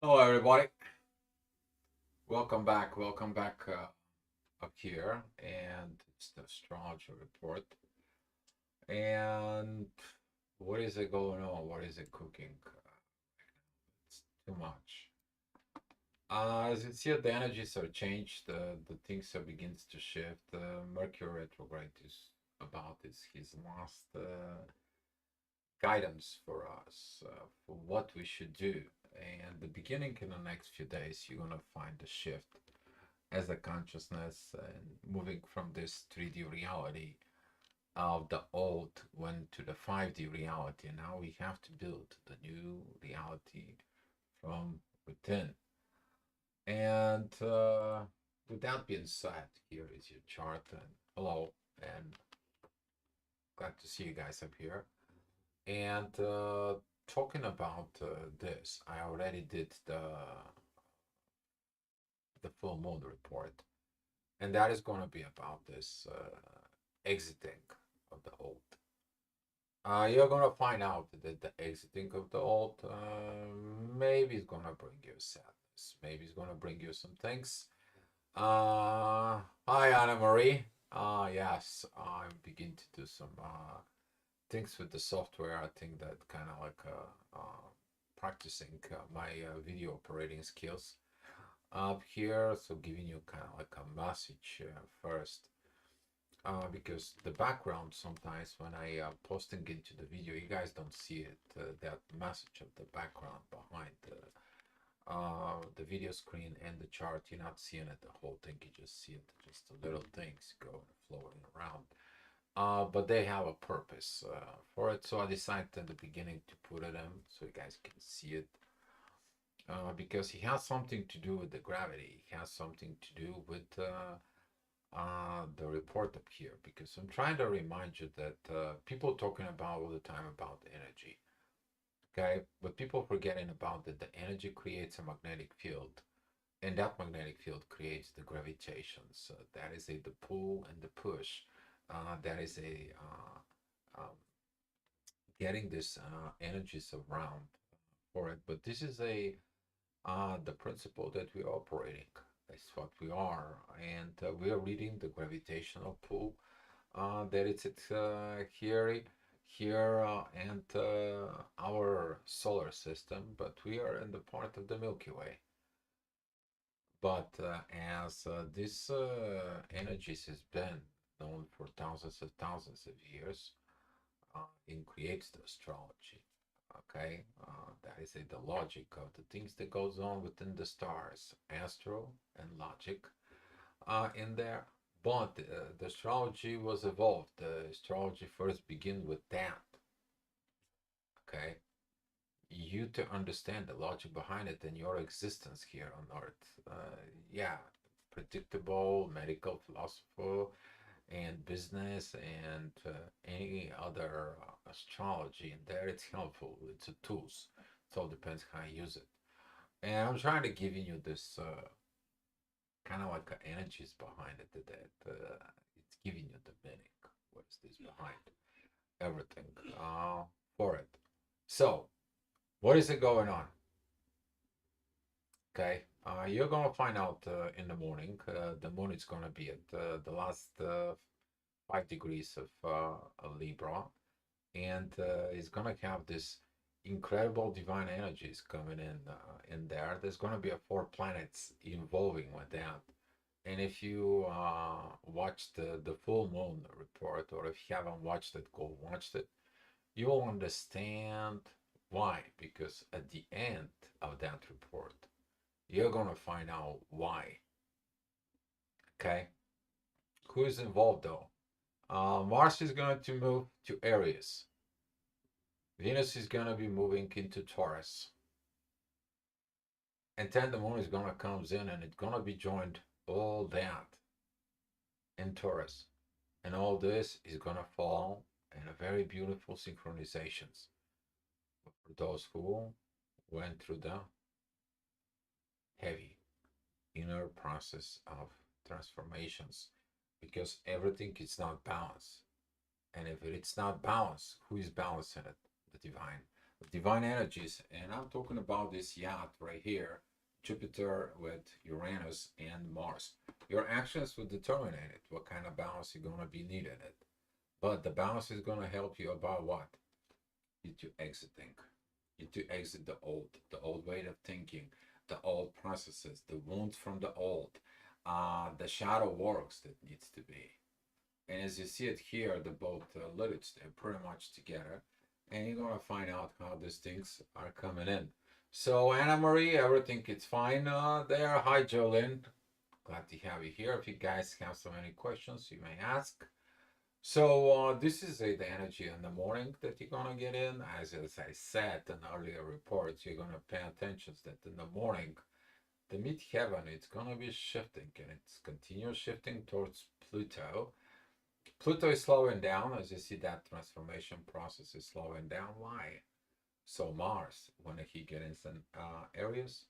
Hello, everybody. Welcome back up here, and it's the astrology report. And what is it going on? What is it cooking? It's too much. As you see, the energies are changed. The things are begins to shift. Mercury retrograde is about is his last guidance for us for what we should do. And the beginning in the next few days, you're gonna find a shift as a consciousness and moving from this 3D reality of the old went to the 5D reality. And now we have to build the new reality from within. And with that being said, here is your chart. And hello, and glad to see you guys up here. And talking about this, I already did the full moon report, and that is going to be about this exiting of the old. You're going to find out that the exiting of the old maybe is going to bring you sadness, maybe it's going to bring you some things. Hi, Anna Marie. Yes, I'm beginning to do some things with the software. I think that kind of like practicing my video operating skills up here. So giving you kind of like a message first, because the background sometimes when I posting into the video, you guys don't see it. That message of the background behind the video screen and the chart, you're not seeing it the whole thing. You just see it, just the little things going floating around. But they have a purpose for it. So I decided in the beginning to put it in so you guys can see it. Because it has something to do with the gravity. It has something to do with the report up here. Because I'm trying to remind you that people talking about all the time about energy. Okay, but people forgetting about that the energy creates a magnetic field, and that magnetic field creates the gravitation. So that is the pull and the push. That is getting this energies around for it. But this is the principle that we're operating. That's what we are, and we are reading the gravitational pull. That it's here and our solar system, but we are in the part of the Milky Way. But as this energies has been known for thousands of years, it creates the astrology. Okay, that is the logic of the things that goes on within the stars, astro and logic in there. But the astrology was evolved. The astrology first began with that. Okay, you to understand the logic behind it and your existence here on Earth. Yeah, predictable medical philosopher and business and any other astrology in there. It's helpful. It's a tools. It all depends how you use it. And I'm trying to give you this kind of like energies behind it that it's giving you the meaning. What is this behind everything for it? So, what is it going on? Okay, you're gonna find out in the morning. The moon is gonna be at the last 5 degrees of a Libra, and it's gonna have this incredible divine energies coming in there. There's gonna be a 4 planets involving with that. And if you watch the full moon report, or if you haven't watched it, go watch it. You'll understand why. Because at the end of that report, you're gonna find out why. Okay, who is involved though? Mars is going to move to Aries. Venus is gonna be moving into Taurus, and then the moon is gonna comes in, and it's gonna be joined all that in Taurus, and all this is gonna fall in a very beautiful synchronizations for those who went through the heavy inner process of transformations, because everything is not balanced. And if it's not balanced, who is balancing it? The divine. divine energies, and I'm talking about this yacht right here, Jupiter with Uranus and Mars. Your actions will determine it, what kind of balance you're gonna be needing it. But the balance is gonna help you about what? You to exiting. You to exit the old way of thinking, the old processes, the wounds from the old, the shadow works that needs to be. And as you see it here, the both lyrics, they're pretty much together. And you're gonna find out how these things are coming in. So Anna Marie, everything is fine there. Hi Jolene, glad to have you here. If you guys have so many questions, you may ask. So this is the energy in the morning that you're gonna get in. As I said in earlier reports, you're gonna pay attention that in the morning, the midheaven, it's gonna be shifting and it's continuous shifting towards Pluto. Pluto is slowing down, as you see that transformation process is slowing down. Why? So Mars, when he gets in areas,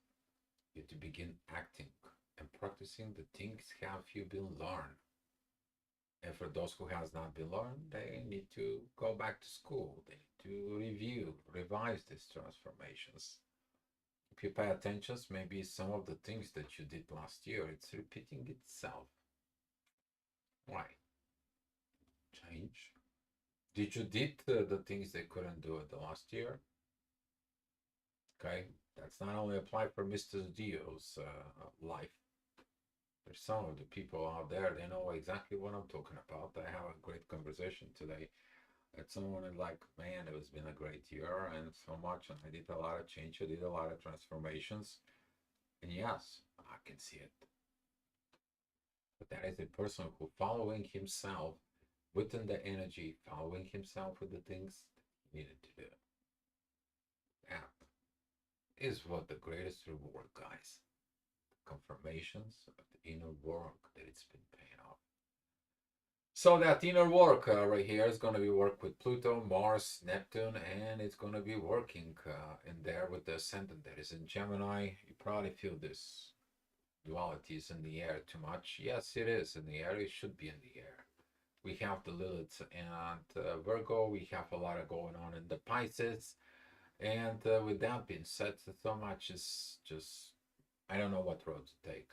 you to begin acting and practicing the things have you been learned. And for those who has not been learned, they need to go back to school. They need to review, revise these transformations. If you pay attention, maybe some of the things that you did last year, it's repeating itself. Why? Change. Did you did the things they couldn't do it the last year? Okay, that's not only apply for Mr. Dio's life. There's some of the people out there, they know exactly what I'm talking about. I have a great conversation today. And someone is like, man, it has been a great year and so much, and I did a lot of change, I did a lot of transformations. And yes, I can see it. But that is a person who following himself within the energy, following himself with the things he needed to do. That is what the greatest reward, guys. Confirmations of the inner work that it's been paying off. So that inner work right here is going to be work with Pluto, Mars, Neptune, and it's going to be working in there with the ascendant that is in Gemini. You probably feel this duality is in the air too much. Yes, it is in the air. It should be in the air. We have the Lilith and Virgo. We have a lot of going on in the Pisces. And with that being said, so much is just, I don't know what road to take.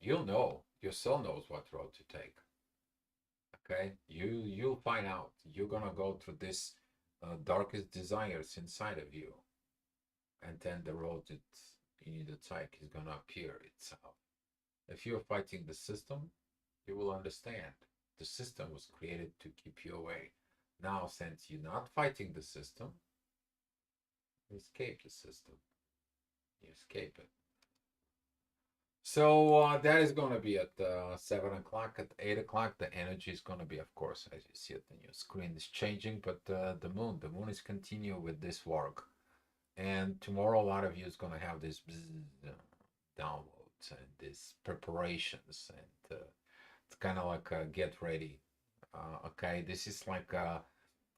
You'll know. Your soul knows what road to take. Okay, you'll find out. You're gonna go through this darkest desires inside of you, and then the road that you need to take is gonna appear itself. If you're fighting the system, you will understand the system was created to keep you away. Now, since you're not fighting the system, you escape the system. You escape it. So that is going to be at 7 o'clock. At 8 o'clock, the energy is going to be, of course, as you see it on your screen, is changing. But the moon is continue with this work. And tomorrow, a lot of you is going to have this downloads and these preparations. And it's kind of like get ready. Okay, this is like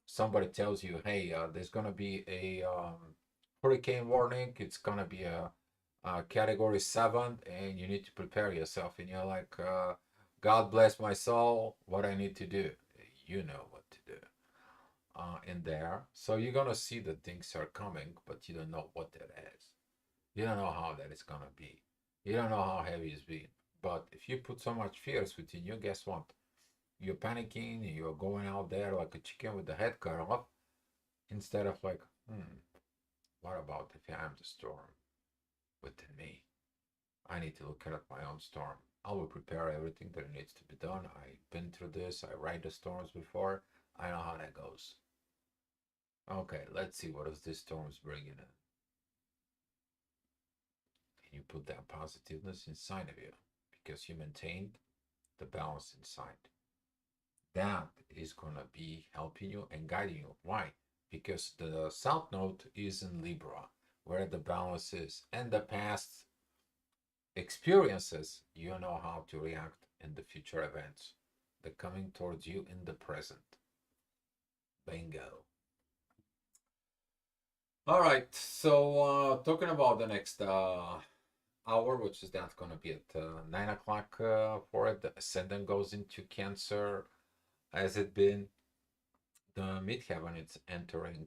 somebody tells you, hey, there's going to be a hurricane warning. It's going to be a category 7 and you need to prepare yourself and you're like God bless my soul, what I need to do, you know what to do in there. So you're gonna see that things are coming, but you don't know what that is. You don't know how that is gonna be. You don't know how heavy it's been. But if you put so much fears within you, guess what? You're panicking, you're going out there like a chicken with the head cut off, instead of like, what about if I am the storm within me? I need to look at my own storm. I will prepare everything that needs to be done. I've been through this. I ride the storms before. I know how that goes. Okay, let's see what is this storm's bringing in. And you put that positiveness inside of you because you maintained the balance inside. That is going to be helping you and guiding you. Why? Because the South Node is in Libra, where the balance is. And the past experiences, you know how to react in the future events. They're coming towards you in the present. Bingo. All right, so talking about the next hour, which is that's going to be at 9 o'clock for it. The ascendant goes into Cancer. Has it been the midheaven it's entering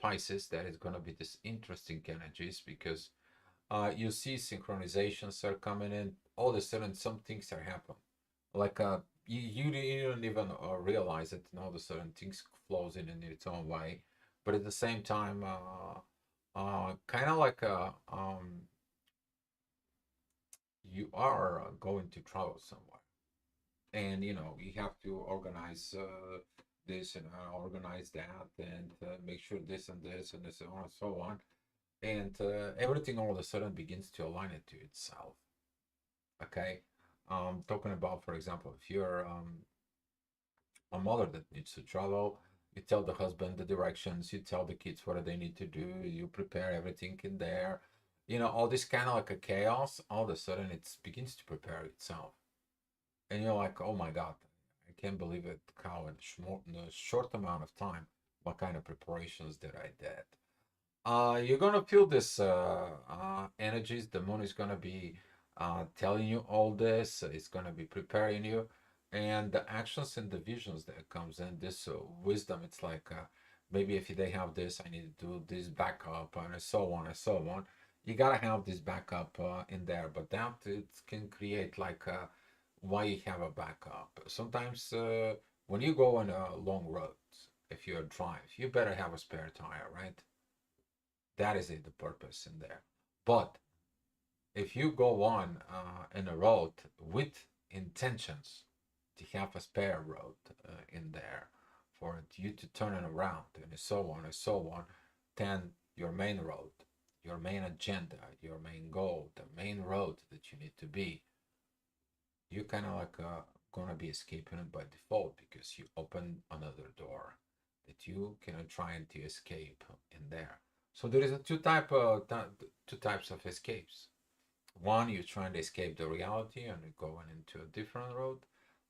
Pisces. That is going to be this interesting energies because you see synchronizations are coming in. All of a sudden, some things are happening. Like you don't even realize it, and all of a sudden things flows in its own way. But at the same time, kind of like you are going to travel somewhere, and you have to organize this and organize that, and make sure this and this and so on and so on, and everything all of a sudden begins to align it to itself. Okay, talking about, for example, if you're a mother that needs to travel, you tell the husband the directions, you tell the kids what they need to do, you prepare everything in there. All this kind of like a chaos, all of a sudden it begins to prepare itself. And you're like, oh my God, I can't believe it, how in a short amount of time, what kind of preparations that I did. You're gonna feel this energies. The moon is gonna be telling you all this. It's gonna be preparing you, and the actions and the visions that comes in. This wisdom. It's like maybe if they have this, I need to do this backup and so on and so on. You gotta have this backup in there, but that it can create like why you have a backup. Sometimes when you go on a long road, if you drive, you better have a spare tire, right? That is it, the purpose in there. But if you go on in a road with intentions to have a spare road in there for you to turn it around and so on and so on, then your main road, your main agenda, your main goal, the main road that you need to be, you kind of like gonna be escaping it by default because you open another door that you can try to escape in there. So there is a two types of escapes. One, you're trying to escape the reality and you're going into a different road,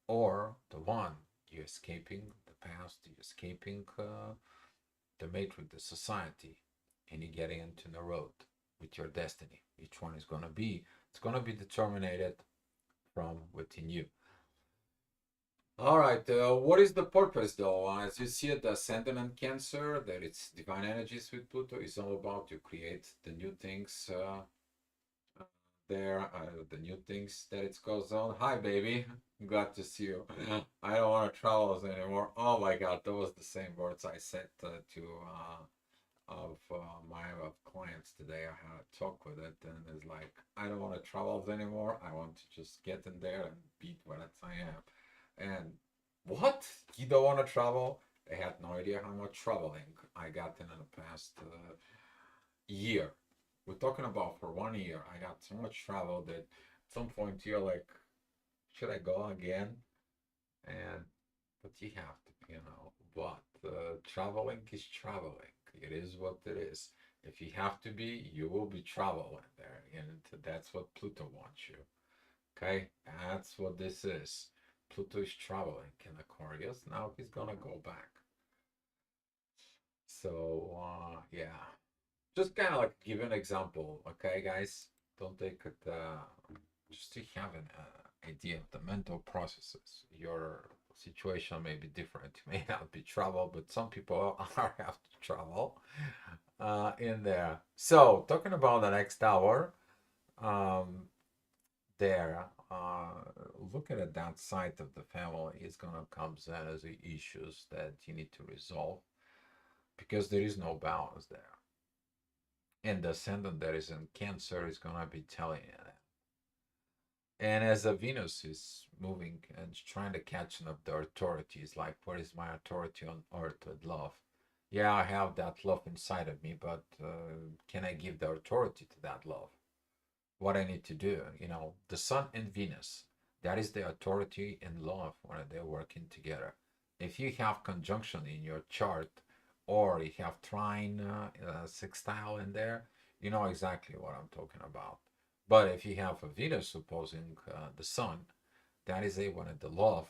or the one you're escaping the past, you're escaping the matrix, the society, and you're getting into the road with your destiny. Which one is gonna be? It's gonna be determined from within you. All right. What is the purpose, though? As you see it, the ascendant and Cancer, that it's divine energies with Pluto, is all about to create the new things there, the new things that it goes on. Hi, baby. Glad to see you. I don't want to travel anymore. Oh my God, that was the same words I said to of my clients today. I had a talk with it, and it's like, I don't want to travel anymore. I want to just get in there and beat what I am. And what? You don't want to travel? They had no idea how much traveling I got in the past year. We're talking about for 1 year. I got so much travel that at some point you're like, should I go again? And but you have to. But traveling is traveling. It is what it is. If you have to be, you will be traveling there, and that's what Pluto wants you. Okay, that's what this is. Pluto is traveling in Aquarius. Now he's gonna go back. So yeah, just kind of like give an example. Okay, guys, don't take it. Just to have an idea of the mental processes. Your situation may be different. You may not be travel, but some people are have to travel in there. So talking about the next hour, um, there, looking at that side of the family is gonna come as the issues that you need to resolve because there is no balance there. And the ascendant that is in Cancer is gonna be telling you that. And as a Venus is moving and trying to catch up the authorities, like what is my authority on earth with love? Yeah, I have that love inside of me, but can I give the authority to that love? What I need to do, the Sun and Venus, that is the authority and love when they're working together. If you have conjunction in your chart, or you have trine sextile in there, you know exactly what I'm talking about. But if you have a Venus opposing the Sun, that is a one of the love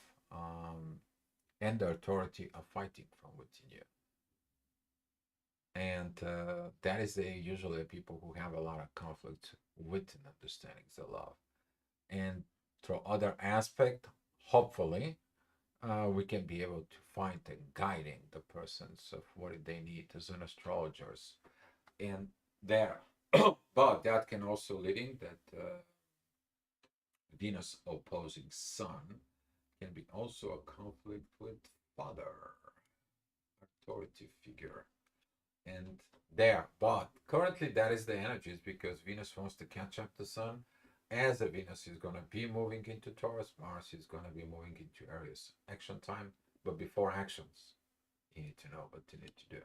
and the authority of fighting from within you. And that is usually people who have a lot of conflict with and understanding the love. And through other aspect, hopefully, we can be able to find and guiding the persons of what they need as an astrologers. And there, but that can also leading that Venus opposing Sun can be also a conflict with father, authority figure. And there, but currently that is the energies because Venus wants to catch up the Sun. As the Venus is going to be moving into Taurus, Mars is going to be moving into Aries. Action time, but before actions, you need to know what you need to do.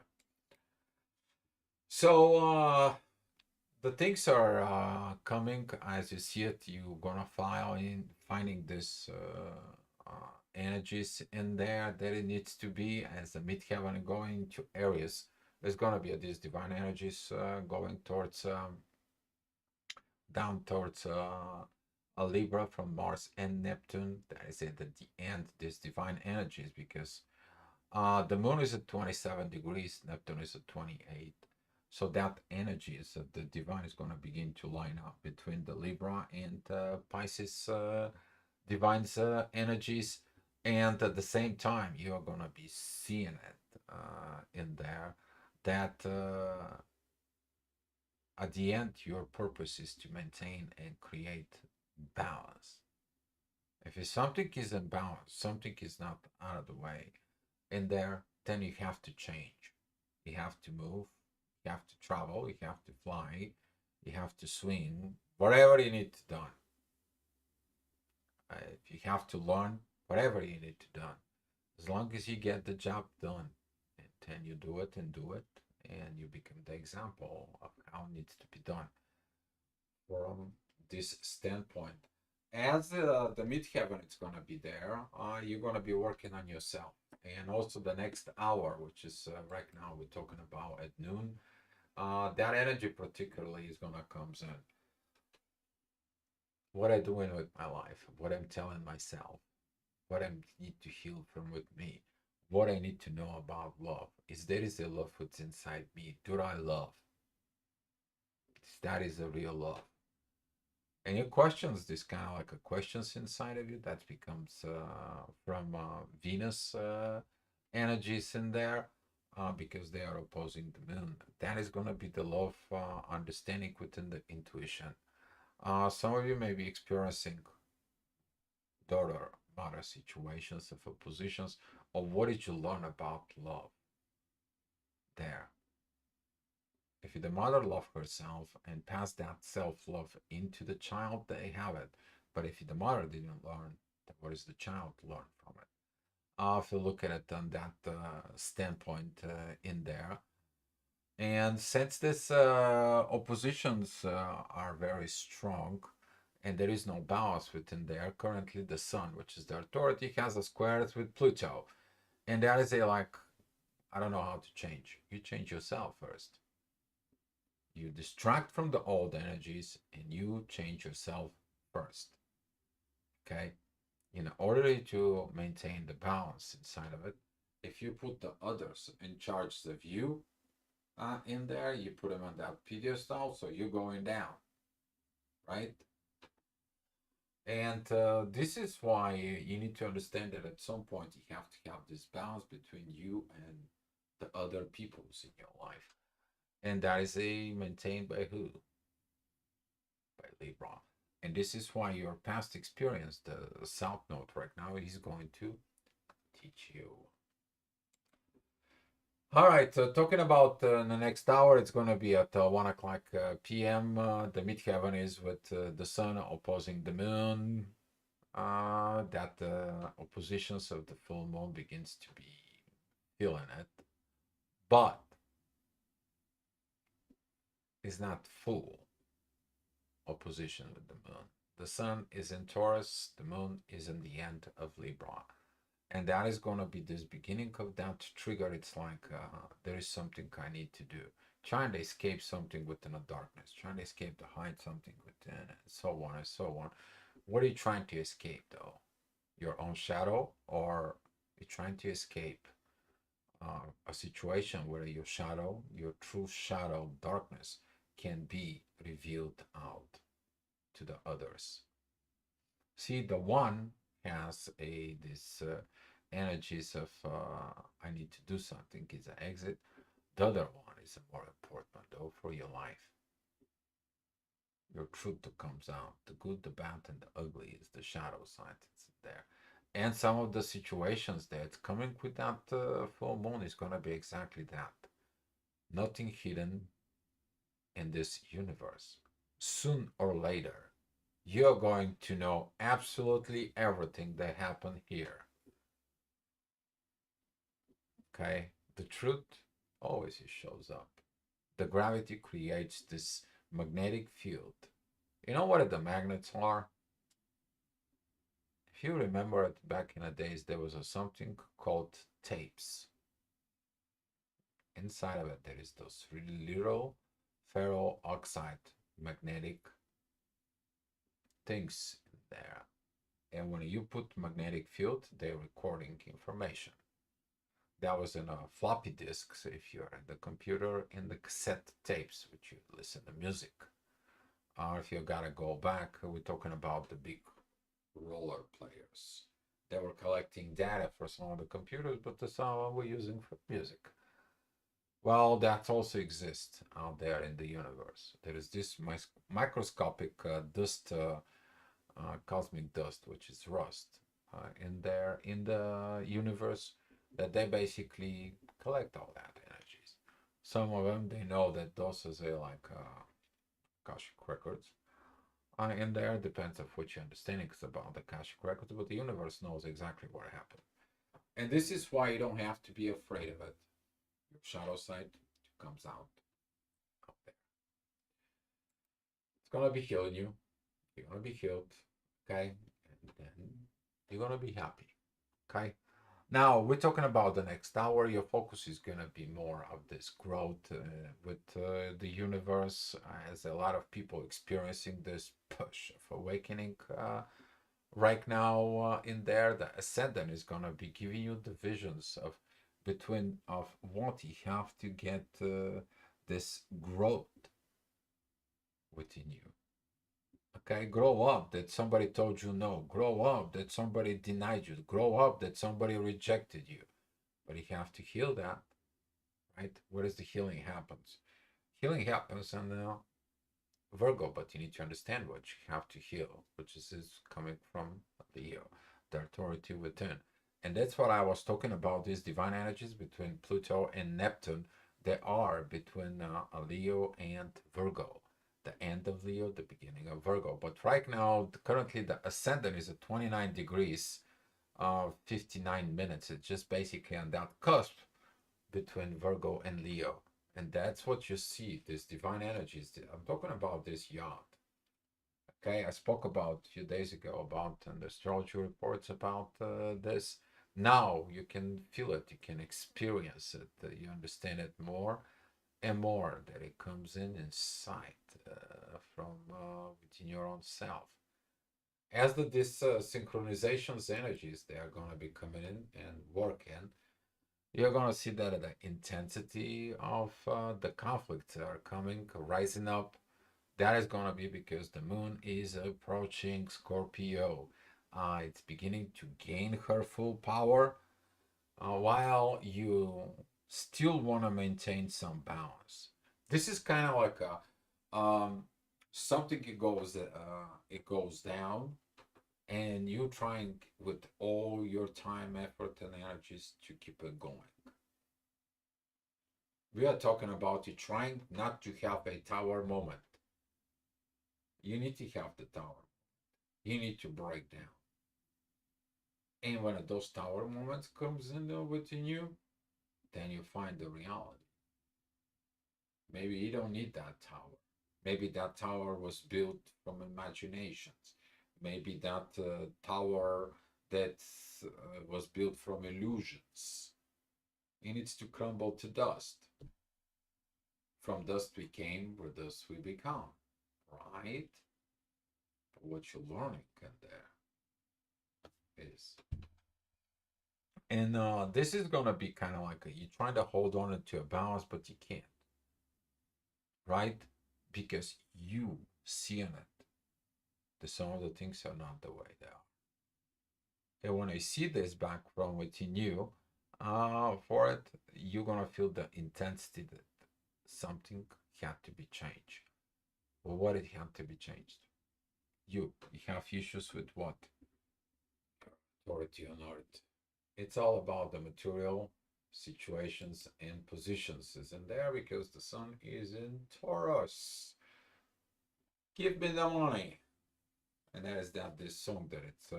So the things are coming as you see it. You're gonna file in finding this energies in there that it needs to be as the midheaven going to Aries. There's gonna be these divine energies going towards down towards a Libra from Mars and Neptune. That is at the end. These divine energies because the moon is at 27 degrees, Neptune is at 28. So that energy is that the divine is going to begin to line up between the Libra and Pisces divine's energies. And at the same time, you're going to be seeing it in there that at the end, your purpose is to maintain and create balance. If something is imbalanced, something is not out of the way, in there, then you have to change. You have to move, you have to travel, you have to fly, you have to swing, whatever you need to do. If you have to learn, whatever you need to do. As long as you get the job done, and then you do it and do it, and you become the example of how it needs to be done from this standpoint. As the midheaven is going to be there, you're going to be working on yourself. And also the next hour, which is right now we're talking about at noon, that energy particularly is going to comes in. What I'm doing with my life, what I'm telling myself, what I need to heal from with me, what I need to know about love. Is there is a love what's inside me? Do I love? That is a real love. And your questions, this kind of like a questions inside of you that becomes from Venus energies in there because they are opposing the moon. That is going to be the love understanding within the intuition. Some of you may be experiencing daughter mother situations of oppositions, or what did you learn about love there? If the mother loved herself and passed that self-love into the child, they have it. But if the mother didn't learn, then what is the child learn from it? If you look at it on that standpoint in there, and since this oppositions are very strong, and there is no balance within there, currently the sun, which is the authority, has a square with Pluto, and that is a like, I don't know how to change. You change yourself first. You distract from the old energies and you change yourself first. Okay? In order to maintain the balance inside of it, if you put the others in charge of you in there, you put them on that pedestal, so you're going down, right? And this is why you need to understand that at some point you have to have this balance between you and the other peoples in your life. And that is a maintained by who? By Libra. And this is why your past experience, the South Node right now, is going to teach you. All right, talking about the next hour, it's going to be at 1 o'clock p.m. The midheaven is with the sun opposing the moon. That oppositions of the full moon begins to be feeling it. But it's not full opposition with the moon. The sun is in Taurus, the moon is in the end of Libra. And that is going to be this beginning of that trigger. It's like there is something I need to do. Trying to escape something within a darkness, trying to escape to hide something within, and so on and so on. What are you trying to escape though? Your own shadow, or you're trying to escape a situation where your shadow, your true shadow, darkness, can be revealed out to the others. See, the one has a this energies of I need to do something is an exit. The other one is more important though for your life. Your truth that comes out. The good, the bad, and the ugly is the shadow side. It's there. And some of the situations that's coming with that full moon is going to be exactly that. Nothing hidden in this universe. Soon or later, you're going to know absolutely everything that happened here. Okay? The truth always shows up. The gravity creates this magnetic field. You know what the magnets are? If you remember it back in the days, there was something called tapes. Inside of it, there is those really little ferro oxide magnetic things in there. And when you put magnetic field, they're recording information. That was in a floppy disk, so if you're in the computer, in the cassette tapes, which you listen to music. Or if you gotta go back, we're talking about the big roller players. They were collecting data for some of the computers, but the some we're using for music. Well, that also exists out there in the universe. There is this microscopic dust, cosmic dust, which is rust, in there in the universe, that they basically collect all that energies. Some of them they know that those are like Akashic records. In there depends of what your understanding is about the Akashic records, but the universe knows exactly what happened. And this is why you don't have to be afraid of it. Your shadow side comes out there. It's gonna be healing you. You're gonna be healed, okay? And then you're gonna be happy, okay? Now we're talking about the next hour. Your focus is gonna be more of this growth with the universe, as a lot of people experiencing this push of awakening right now in there. The ascendant is gonna be giving you the visions of between of what you have to get this growth within you. Okay, grow up that somebody told you no. Grow up that somebody denied you. Grow up that somebody rejected you. But you have to heal that, right? Where does the healing happens? Healing happens in Virgo, but you need to understand what you have to heal, which is coming from Leo, the authority within. And that's what I was talking about, these divine energies between Pluto and Neptune. They are between Leo and Virgo. The end of Leo, the beginning of Virgo. But right now, currently the ascendant is at 29 degrees, 59 minutes. It's just basically on that cusp between Virgo and Leo. And that's what you see, these divine energies. I'm talking about this yacht. Okay, I spoke about a few days ago about the astrology reports about this. Now you can feel it, you can experience it, you understand it more and more, that it comes in inside from within your own self. As this synchronizations energies, they are going to be coming in and working, you're going to see that the intensity of the conflicts are coming, rising up. That is going to be because the moon is approaching Scorpio. It's beginning to gain her full power, while you still want to maintain some balance. This is kind of like a something, it goes down, and you trying with all your time, effort, and energies to keep it going. We are talking about you trying not to have a tower moment. You need to have the tower. You need to break down. And when those tower moments comes in within you, then you find the reality. Maybe you don't need that tower. Maybe that tower was built from imaginations. Maybe that tower that was built from illusions. It needs to crumble to dust. From dust we came, where dust we become. Right? But what you're learning in there is. And this is gonna be kind of like you're trying to hold on to a balance, but you can't, right? Because you see in it that some of the things are not the way they are. And when I see this back from within you, for it, you're gonna feel the intensity that something had to be changed. Well, what it had to be changed? You have issues with what? Authority on earth. It's all about the material situations and positions is in there because the sun is in Taurus. Give me the money. And that is that this song that it's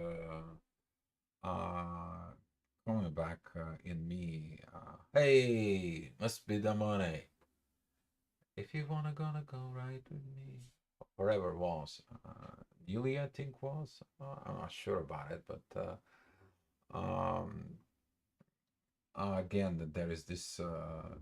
coming back in me. Hey, must be the money. If you wanna gonna go right with me. Wherever it was. Neely, I think was. I'm not sure about it, but um, again, there is this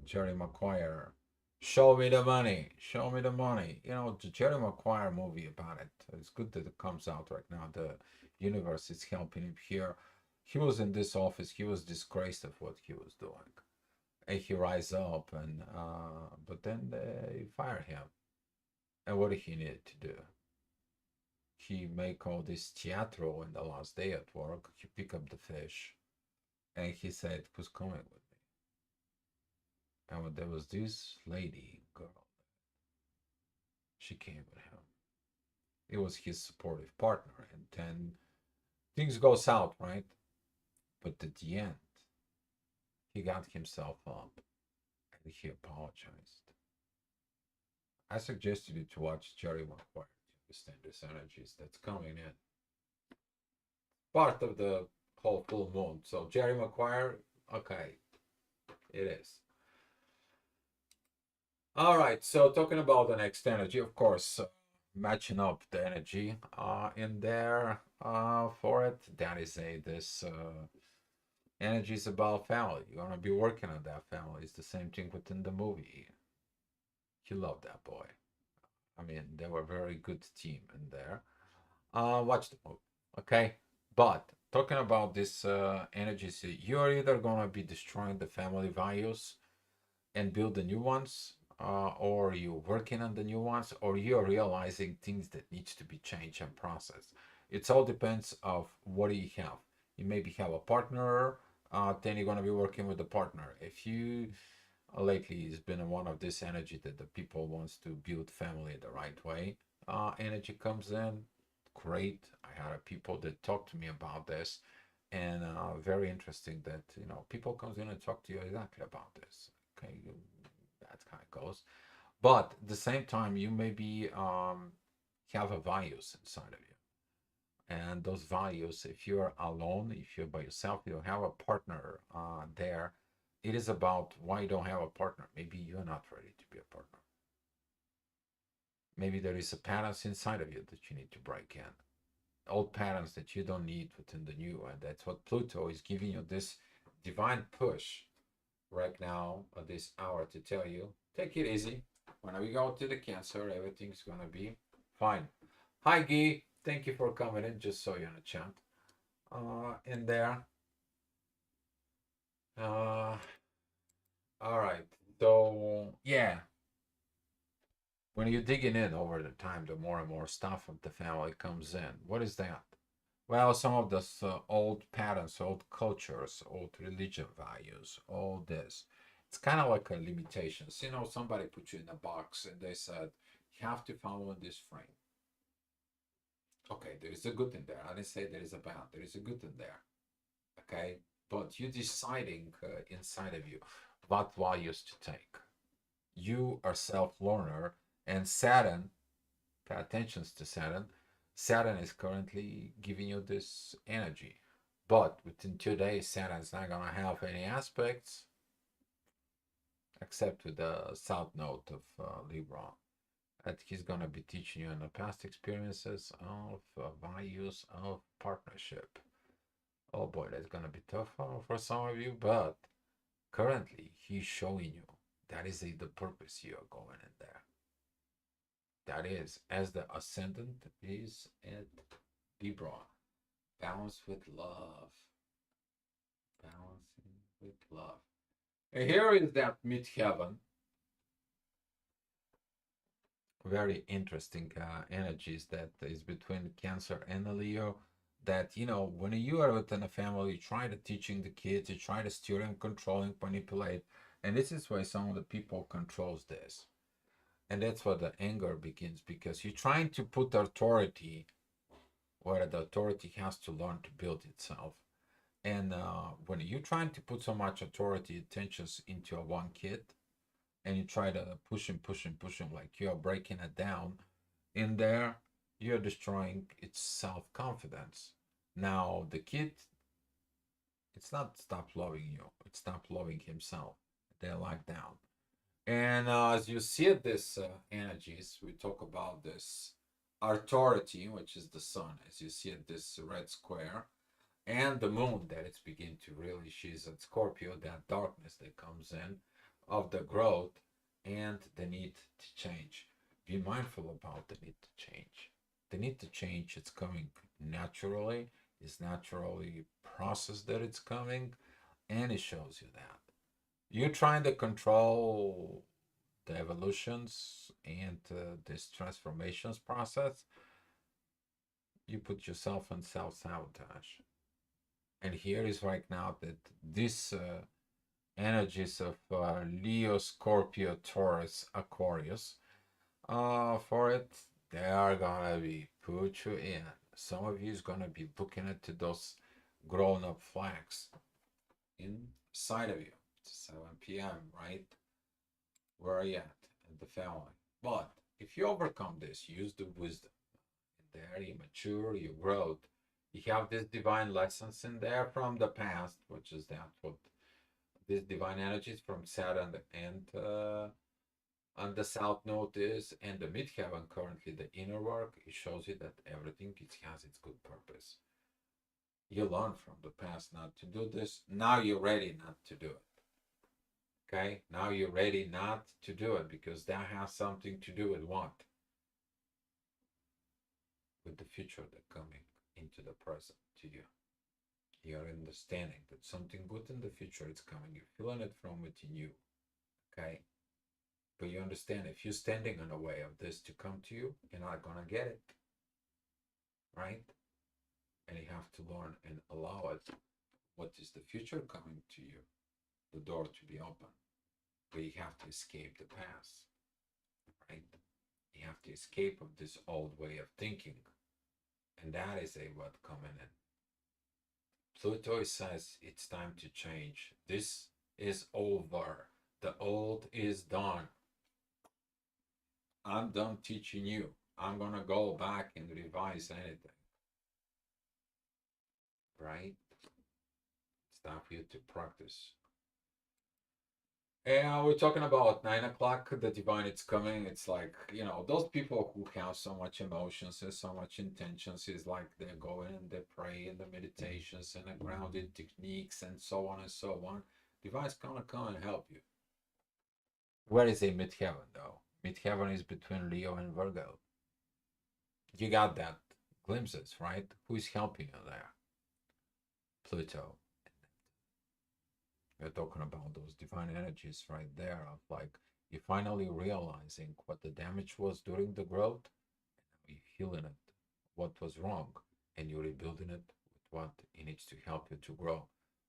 Jerry Maguire. Show me the money. Show me the money. You know, the Jerry Maguire movie about it. It's good that it comes out right now. The universe is helping him here. He was in this office. He was disgraced of what he was doing. And he rise up, and but then they fire him. And what did he need to do? He make all this theatro in the last day at work. He pick up the fish, and he said, "Who's coming with me?" And when there was this lady girl, she came with him. It was his supportive partner, and then things go south, right? But at the end, he got himself up and he apologized. I suggested you to watch Jerry Maguire to understand this energies that's coming in. Part of the whole full moon. So Jerry Maguire, okay, it is. All right, so talking about the next energy, of course, matching up the energy in there for it. That is a this energy is about family. You're gonna be working on that family. It's the same thing within the movie. You love that boy. I mean, they were a very good team in there. Watch the movie, okay? But talking about this energies, you're either gonna be destroying the family values and build the new ones, or you're working on the new ones, or you're realizing things that needs to be changed and processed. It all depends of what do you have. You maybe have a partner, then you're gonna be working with the partner. If you lately it's been one of this energy that the people wants to build family the right way. Energy comes in, great. I had people that talk to me about this, and very interesting that people comes in and talk to you exactly about this. Okay, that kind of goes. But at the same time, you maybe have a values inside of you. And those values, if you're alone, if you're by yourself, you don't have a partner there, it is about why you don't have a partner. Maybe you're not ready to be a partner. Maybe there is a patterns inside of you that you need to break in. Old patterns that you don't need within the new. And that's what Pluto is giving you this divine push right now at this hour to tell you, take it easy. When we go to the Cancer, everything's gonna be fine. Hi Guy, thank you for coming in. Just saw you in the chat. In there. Uh, all right. So yeah, when you're digging in over the time, the more and more stuff of the family comes in. What is that? Well, some of the old patterns, old cultures, old religion values, all this. It's kind of like a limitations. Somebody put you in a box and they said, you have to follow this frame. Okay, there is a good in there. I didn't say there is a bad. There is a good in there. Okay, but you deciding inside of you what values to take. You are self-learner, and Saturn, pay attention to Saturn. Saturn is currently giving you this energy, but within 2 days, Saturn's not gonna have any aspects except with the south node of Libra. That he's gonna be teaching you in the past experiences of values of partnership. Oh boy, that's gonna be tough for some of you, but currently he's showing you that is the purpose you are going in there. That is, as the ascendant is at Libra, balance with love, balancing with love. And here is that midheaven, very interesting energies that is between Cancer and Leo. that, when you are within a family, you try to teaching the kids, you try to steer and controlling, manipulate, and this is why some of the people controls this, and that's where the anger begins, because you're trying to put authority where the authority has to learn to build itself. And when you're trying to put so much authority attentions into a one kid, and you try to push him, push him, push him, like you're breaking it down in there, you're destroying its self-confidence. Now the kid, it's not stop loving you, it's stop loving himself. They're locked down. And as you see it, this energies, we talk about this authority, which is the sun, as you see it, this red square, and the moon that it's begin to really, she's at Scorpio, that darkness that comes in of the growth and the need to change. Be mindful about the need to change. The need to change, it's coming naturally, it's naturally process that it's coming, and it shows you that. You're trying to control the evolutions and this transformations process, you put yourself in self-sabotage. And here is right now that this energies of Leo, Scorpio, Taurus, Aquarius, for it, they are gonna be put you in. Some of you is gonna be booking it to those grown-up flags inside of you. It's 7 p.m., right? Where are you at? In the family. But if you overcome this, use the wisdom in there, you mature, you grow. You have these divine lessons in there from the past, which is that what these divine energies from Saturn and the South Node is, and the midheaven currently, the inner work, it shows you that everything it has its good purpose. You learn from the past not to do this. Now you're ready not to do it. Okay? Now you're ready not to do it because that has something to do with what? With the future that coming into the present to you. You're understanding that something good in the future is coming. You're feeling it from within you. Okay? But you understand if you're standing in the way of this to come to you, you're not gonna get it. Right? And you have to learn and allow it. What is the future coming to you? The door to be open. But you have to escape the past. Right? You have to escape of this old way of thinking. And that is a what coming in. Pluto says it's time to change. This is over. The old is done. I'm done teaching you. I'm gonna go back and revise anything. Right? It's time for you to practice. And we're talking about 9 o'clock, the divine it's coming. It's like, those people who have so much emotions and so much intentions is like they're going and they pray and the meditations and the grounded techniques and so on and so on. Divine's gonna come and help you. Where is a midheaven though? Midheaven is between Leo and Virgo. You got that glimpses, right? Who is helping you there? Pluto. We're talking about those divine energies right there of like you're finally realizing what the damage was during the growth, and you're healing it, what was wrong, and you're rebuilding it with what it needs to help you to grow.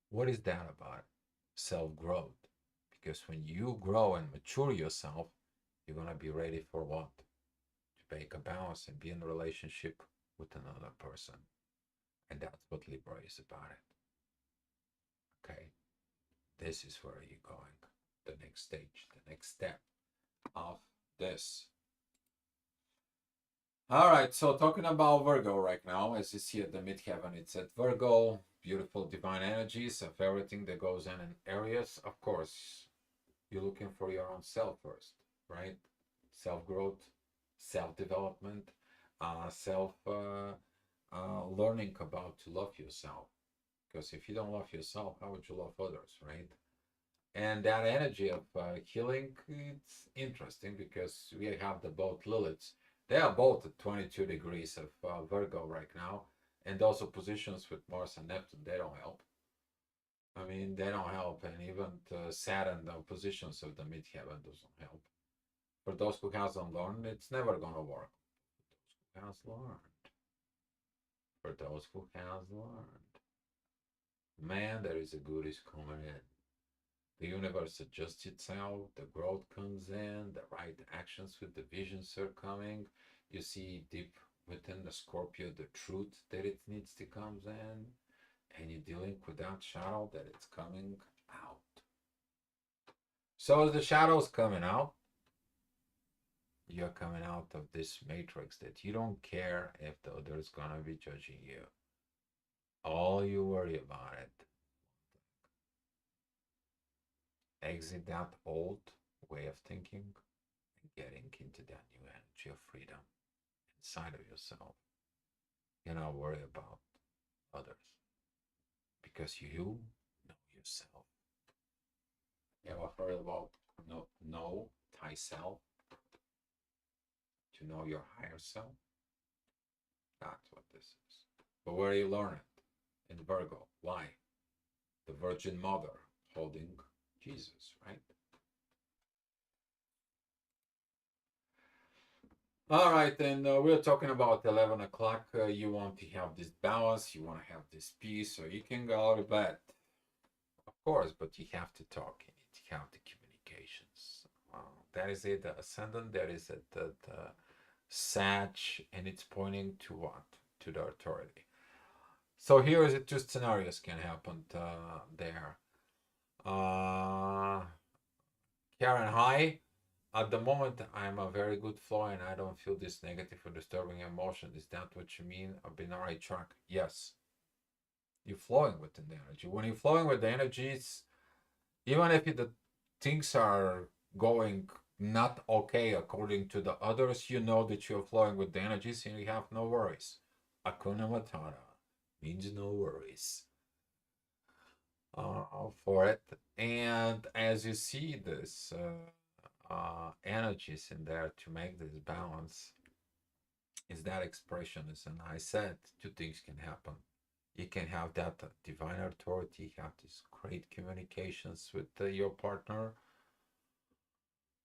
What is that about? Self-growth. Because when you grow and mature yourself, you're gonna be ready for what? To make a balance and be in a relationship with another person. And that's what Libra is about it. Okay? This is where you're going. The next stage, the next step of this. All right, so talking about Virgo right now, as you see at the midheaven, it's at Virgo, beautiful divine energies of everything that goes in areas. Of course, you're looking for your own self first, right? Self growth, self development, self learning about to love yourself. Because if you don't love yourself, how would you love others, right? And that energy of healing, it's interesting because we have the both Liliths. They are both at 22 degrees of Virgo right now. And those oppositions with Mars and Neptune, they don't help. I mean, they don't help. And even Saturn, the oppositions of the midheaven doesn't help. For those who hasn't learned, it's never going to work. For those who has learned, for those who has learned. Man, there is a good is coming in. The universe adjusts itself, the growth comes in, the right actions with the visions are coming. You see deep within the Scorpio the truth that it needs to come in, and you're dealing with that shadow that it's coming out. So as the shadow's coming out, you're coming out of this matrix that you don't care if the other's gonna be judging you. All you worry about it. Exit that old way of thinking and getting into that new energy of freedom inside of yourself. You're not worried about others because you know yourself. You ever heard about know thyself? To know your higher self? That's what this is. But where you learn it? In Virgo. Why? The Virgin Mother holding Jesus, right? All right, then we're talking about 11 o'clock. You want to have this balance, you want to have this peace, so you can go to bed. Of course, but you have to talk. You need to have the communications. That is it. The ascendant, that is it. The Sag, and it's pointing to what? To the authority. So here is it. Two scenarios can happen there. Karen, hi. At the moment, I'm a very good flow and I don't feel this negative or disturbing emotion. Is that what you mean? I've been on the right track. Yes. You're flowing with the energy. When you're flowing with the energies, even if the things are going not okay according to the others, you know that you're flowing with the energies and you have no worries. Akuna Matata means no worries for it. And as you see this energies in there to make this balance, is that expression is, and I said two things can happen. You can have that divine authority, have these great communications with your partner,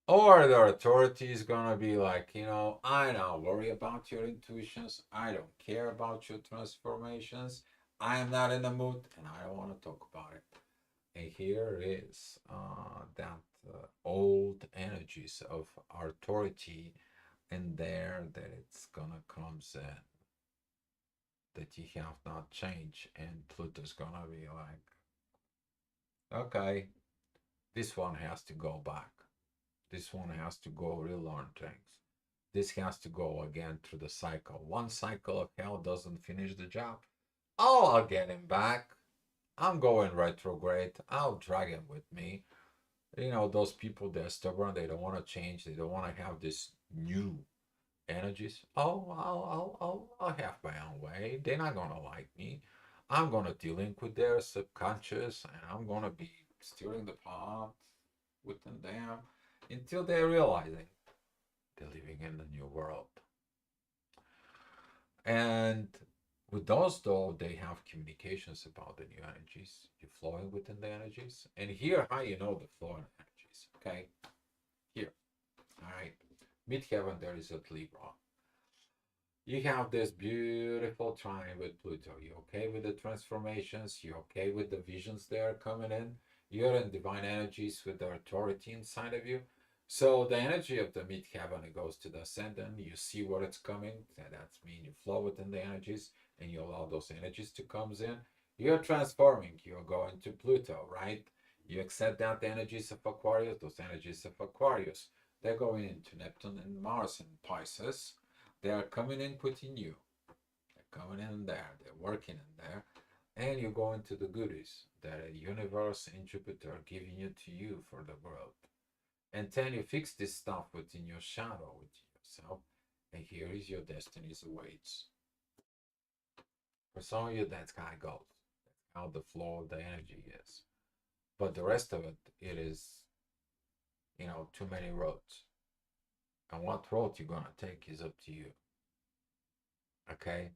or the authority is gonna be like, I don't worry about your intuitions, I don't care about your transformations, I am not in the mood and I don't want to talk about it. And here is that old energies of authority in there that it's gonna comes in, that you have not changed, and Pluto's gonna be like, okay, this one has to go back. This one has to go relearn things. This has to go again through the cycle. One cycle of hell doesn't finish the job. Oh, I'll get him back. I'm going retrograde. I'll drag him with me. Those people, they're stubborn. They don't want to change. They don't want to have this new energies. Oh, I'll have my own way. They're not gonna like me. I'm gonna de-link with their subconscious, and I'm gonna be steering the pot within them until they're realizing they're living in the new world. And with those, though, they have communications about the new energies. You're flowing within the energies, and here, how you know the flowing energies? Okay, here. All right, midheaven there is a Libra. You have this beautiful trine with Pluto. You okay with the transformations? You okay with the visions that are coming in? You're in divine energies with the authority inside of you. So the energy of the midheaven, it goes to the ascendant. You see what it's coming. That's mean you flow within the energies and you allow those energies to come in. You're transforming. You're going to Pluto, right? You accept that the energies of Aquarius, those energies of Aquarius. They're going into Neptune and Mars and Pisces. They are coming in, putting you. They're coming in there. They're working in there. And you go into the goodies that the universe and Jupiter are giving you to you for the world. And then you fix this stuff within your shadow, within yourself. And here is your destiny's awaits. For some of you, that's how it goes. That's how the flow of the energy is. But the rest of it, it is, too many roads. And what road you're going to take is up to you. Okay?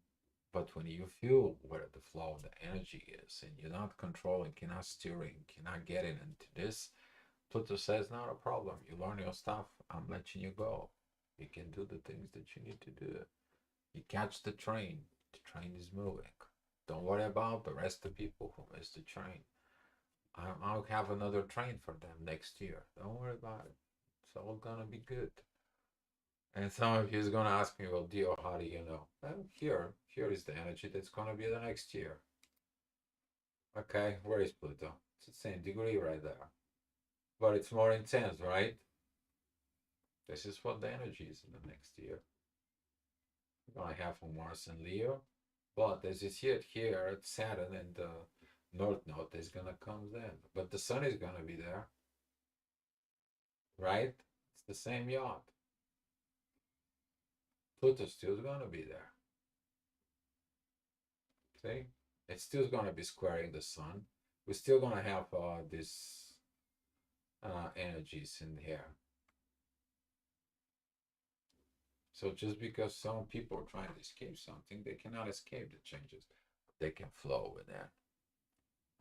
But when you feel where the flow of the energy is and you're not controlling, you're not steering, you're not getting into this, Pluto says, not a problem. You learn your stuff. I'm letting you go. You can do the things that you need to do. You catch the train. The train is moving. Don't worry about the rest of the people who missed the train. I'll have another train for them next year. Don't worry about it. It's all gonna be good. And some of you is gonna ask me, well, Dio, how do you know? Well, here is the energy that's gonna be the next year. Okay, where is Pluto? It's the same degree right there. But it's more intense, right? This is what the energy is in the next year. We're gonna have Mars and Leo. But as you see it here, it's Saturn and the North Node is gonna come then. But the Sun is gonna be there, right? It's the same yacht. Pluto's still gonna be there. See? It's still gonna be squaring the Sun. We're still gonna have these energies in here. So just because some people are trying to escape something, they cannot escape the changes. They can flow with that.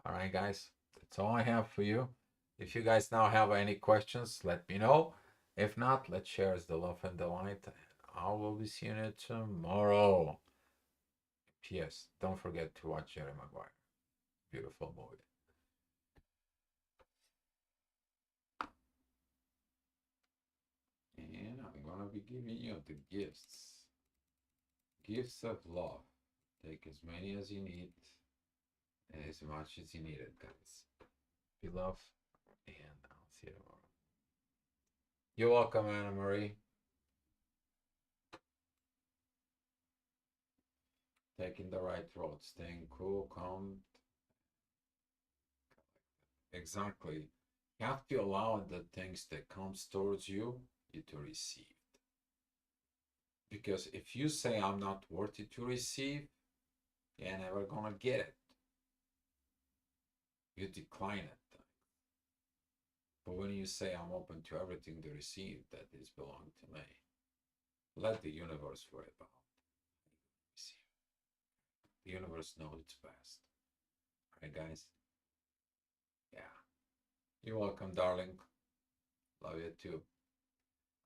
All right, guys, that's all I have for you. If you guys now have any questions, let me know. If not, let's share the love and the light. I will be seeing you tomorrow. P.S. Don't forget to watch Jerry Maguire. Beautiful movie. And I'm gonna be giving you the gifts. Gifts of love. Take as many as you need and as much as you need it, guys. Be love, and I'll see you tomorrow. You're welcome, Anna Marie. Taking the right road, staying cool, calm. Exactly. You have to allow the things that comes towards you to receive. Because if you say I'm not worthy to receive, you're never gonna get it. You decline it. But when you say I'm open to everything to receive that is belong to me, let the universe worry about it. The universe knows it's best. Alright, guys? Yeah. You're welcome, darling. Love you too.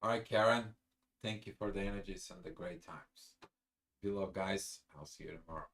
Alright, Karen. Thank you for the energies and the great times. Be love, guys. I'll see you tomorrow.